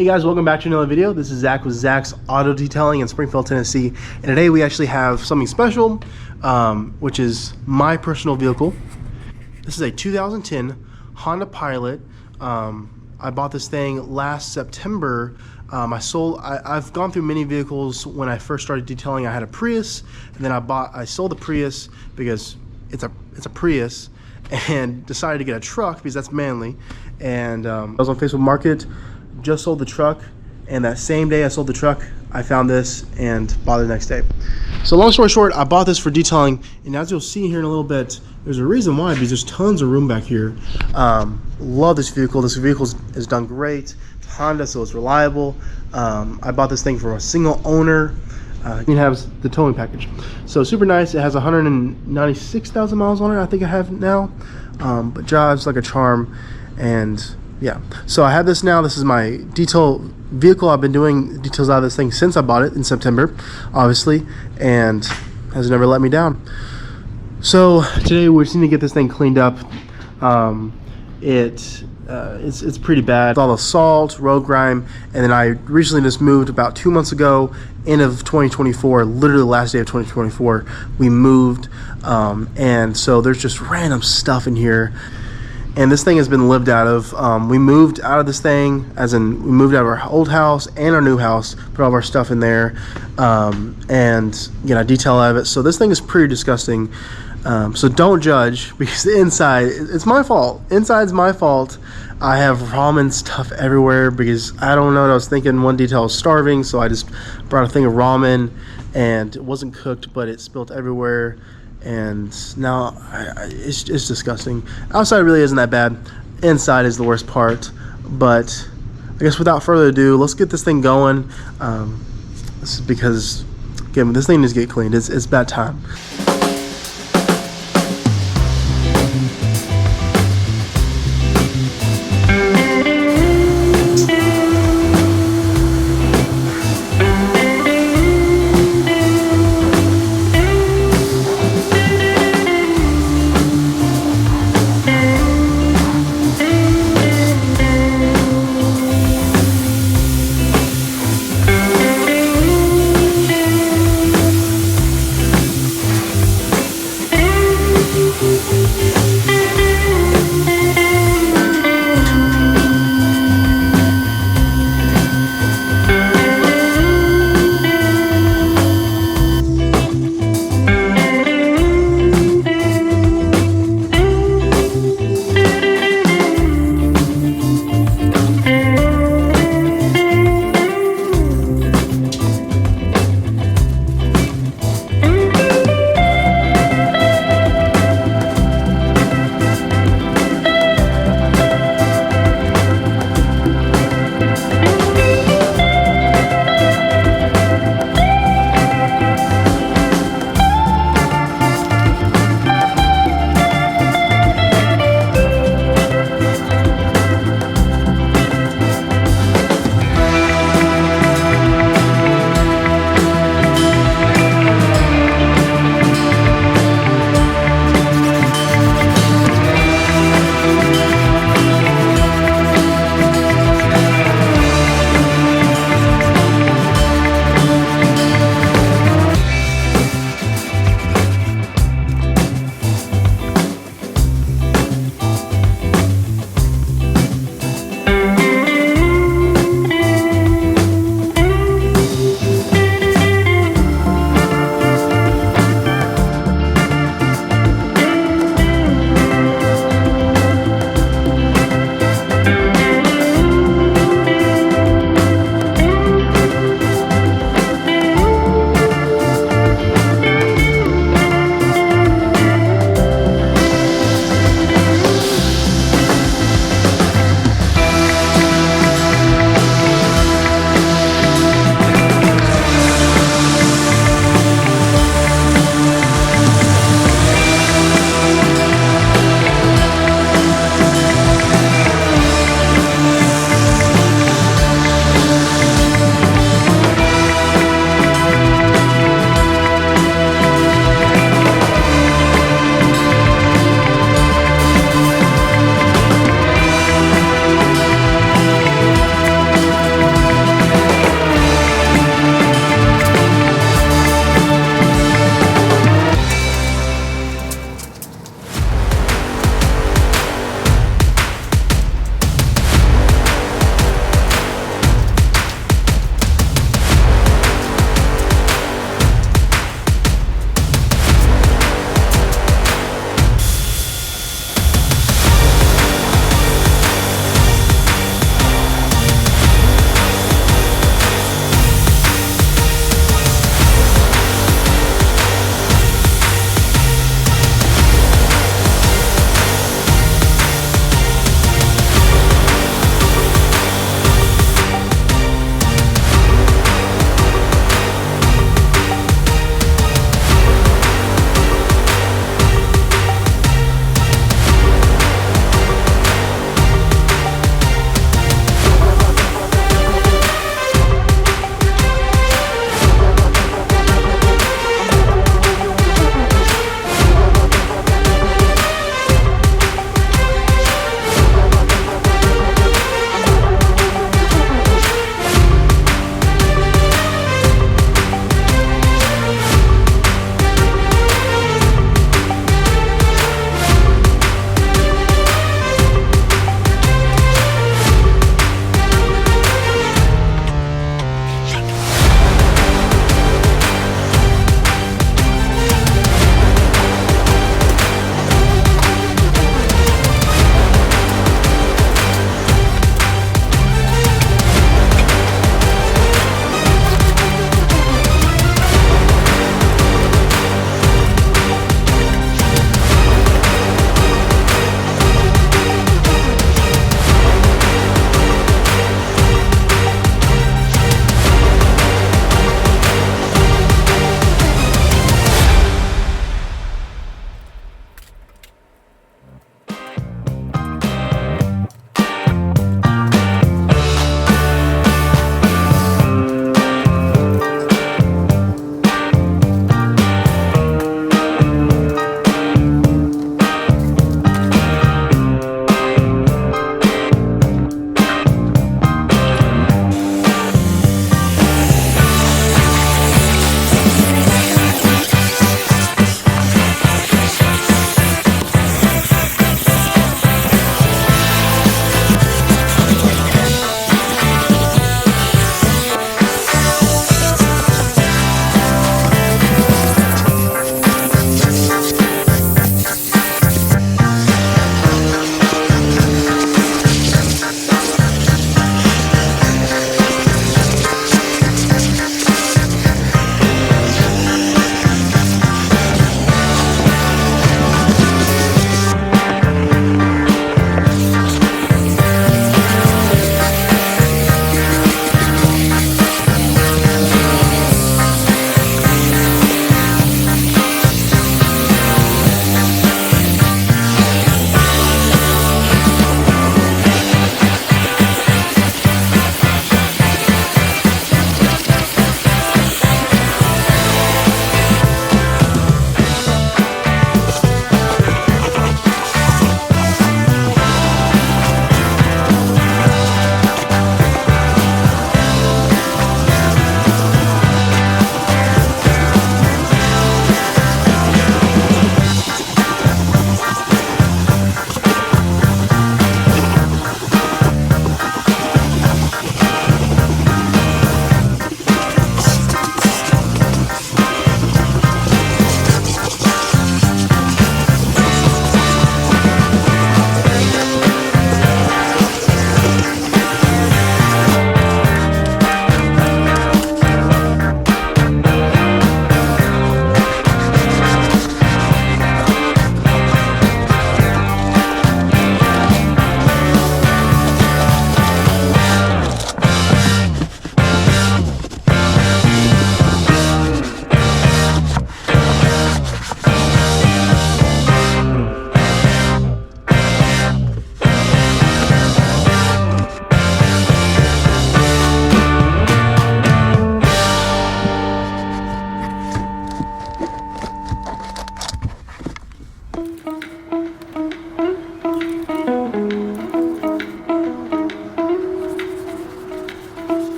Hey guys, welcome back to another video. This is Zach with Zach's Auto Detailing in Springfield, Tennessee. And today we actually have something special, which is my personal vehicle. This is a 2010 Honda Pilot. I bought this thing last September. I've gone through many vehicles. When I first started detailing, I had a Prius, and then I sold the Prius because it's a Prius, and decided to get a truck because that's manly. And I was on Facebook Market, just sold the truck, and that same day I sold the truck, I found this and bought it the next day. So long story short, I bought this for detailing, and as you'll see here in a little bit, there's a reason why, because there's tons of room back here. Love this vehicle. This vehicle is done great. It's Honda, so it's reliable. I bought this thing from a single owner. It has the towing package, so super nice. It has 196,000 miles on it, I think I have now, but drives like a charm. And yeah, so I have this now. This is my detail vehicle. I've been doing details out of this thing since I bought it in September, obviously, and has never let me down. So today we just need to get this thing cleaned up. It's pretty bad. All the salt, road grime, and then I recently just moved about 2 months ago, end of 2024, literally the last day of 2024, we moved, and so there's just random stuff in here. And this thing has been lived out of. We moved out of this thing, as in we moved out of our old house and our new house, put all of our stuff in there, and you know, detail out of it. So this thing is pretty disgusting. So don't judge, because the inside, it's my fault. Inside's my fault. I have ramen stuff everywhere because I don't know what I was thinking. One detail, I was starving, so I just brought a thing of ramen, and it wasn't cooked, but it spilled everywhere. And now it's disgusting. Outside really isn't that bad. Inside is the worst part. But I guess without further ado, let's get this thing going. This is because, again, this thing needs to get cleaned. It's bad time.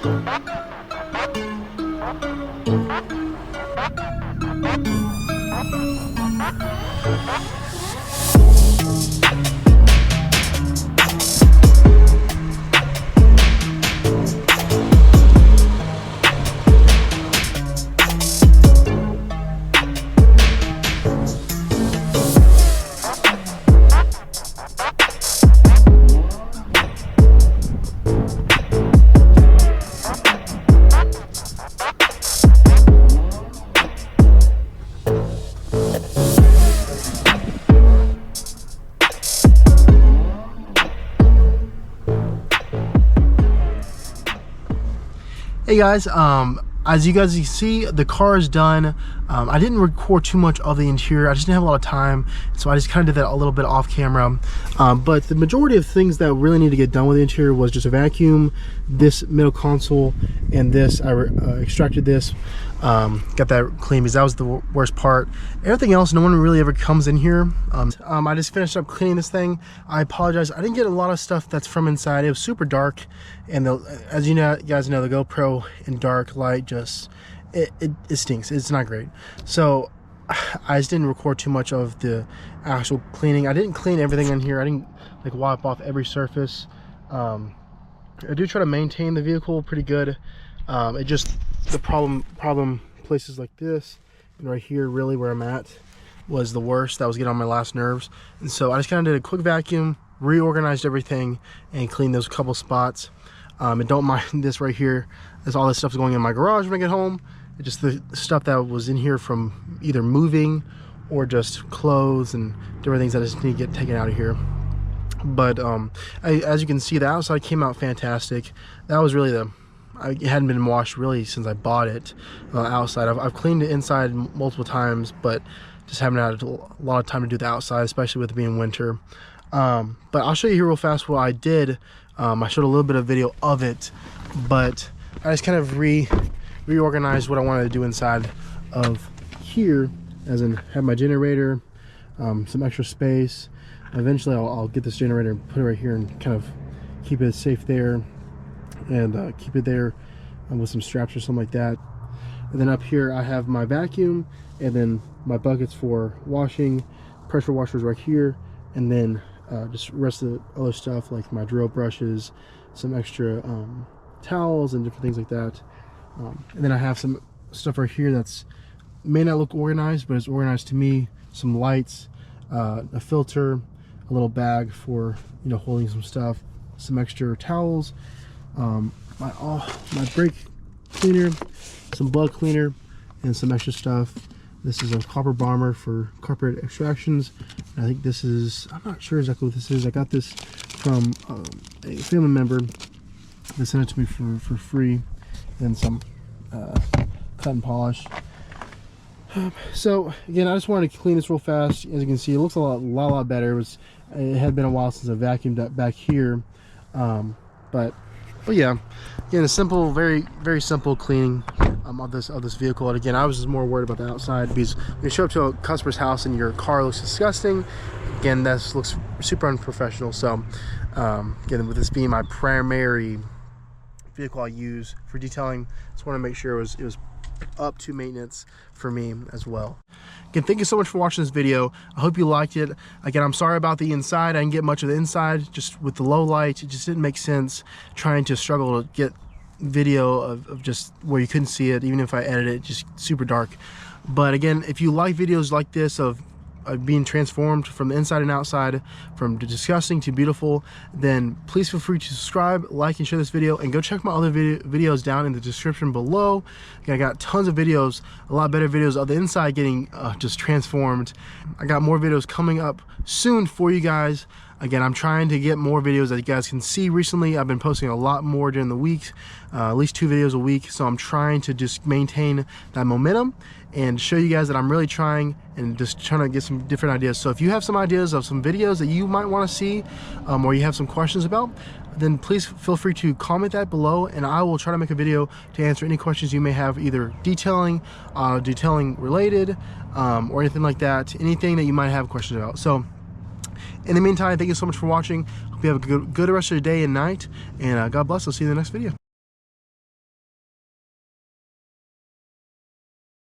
Hey guys, as you guys can see, the car is done. I didn't record too much of the interior. I just didn't have a lot of time, so I just kind of did that a little bit off camera. But the majority of things that really need to get done with the interior was just a vacuum, this middle console, and this. I extracted this, got that clean because that was the worst part. Everything else, no one really ever comes in here. I just finished up cleaning this thing. I apologize. I didn't get a lot of stuff that's from inside. It was super dark, and as you guys know, the GoPro in dark light just it stinks. It's not great. So I just didn't record too much of the actual cleaning. I didn't clean everything in here. I didn't like wipe off every surface. I do try to maintain the vehicle pretty good. It just the problem places like this and right here, really where I'm at, was the worst. That was getting on my last nerves. And so I just kind of did a quick vacuum, reorganized everything, and cleaned those couple spots. And don't mind this right here, as all this stuff's going in my garage when I get home. It's just the stuff that was in here from either moving or just clothes and different things that I just need to get taken out of here. But as you can see, the outside came out fantastic. That was really it hadn't been washed really since I bought it. Outside, I've cleaned it inside multiple times, but just haven't had a lot of time to do the outside, especially with it being winter. But I'll show you here real fast what I did. I showed a little bit of video of it, but I just kind of reorganized what I wanted to do inside of here, as in have my generator, some extra space. Eventually I'll get this generator and put it right here and kind of keep it safe there, and keep it there with some straps or something like that. And then up here I have my vacuum, and then my buckets for washing, pressure washers right here, and then just rest of the other stuff like my drill brushes, some extra towels and different things like that. And then I have some stuff right here that's may not look organized, but it's organized to me. Some lights, a filter, a little bag for holding some stuff, some extra towels, my brake cleaner, some bug cleaner, and some extra stuff. This is a copper bomber for carpet extractions. I think this is, I'm not sure exactly what this is. I got this from a family member that sent it to me for free. And some cut and polish. So again, I just wanted to clean this real fast. As you can see, it looks a lot better. It had been a while since I vacuumed that back here. But yeah, again, a simple, very simple cleaning of this vehicle. And again, I was just more worried about the outside, because when you show up to a customer's house and your car looks disgusting, again, that looks super unprofessional. So again, with this being my primary vehicle I use for detailing, just want to make sure it was up to maintenance for me as well. Again, thank you so much for watching this video. I hope you liked it. Again, I'm sorry about the inside. I didn't get much of the inside, just with the low light. It just didn't make sense trying to struggle to get video of just where you couldn't see it, even if I edit it just super dark. But again, if you like videos like this of being transformed from the inside and outside, from disgusting to beautiful, then please feel free to subscribe, like, and share this video, and go check my other videos down in the description below. Again, I got tons of videos, a lot better videos of the inside getting just transformed. I got more videos coming up soon for you guys. Again, I'm trying to get more videos that you guys can see. Recently, I've been posting a lot more during the week, at least 2 videos a week. So I'm trying to just maintain that momentum and show you guys that I'm really trying and just trying to get some different ideas. So if you have some ideas of some videos that you might want to see, or you have some questions about, then please feel free to comment that below, and I will try to make a video to answer any questions you may have, either detailing related, or anything like that, anything that you might have questions about. So in the meantime, thank you so much for watching. Hope you have a good rest of your day and night, and God bless. I'll see you in the next video.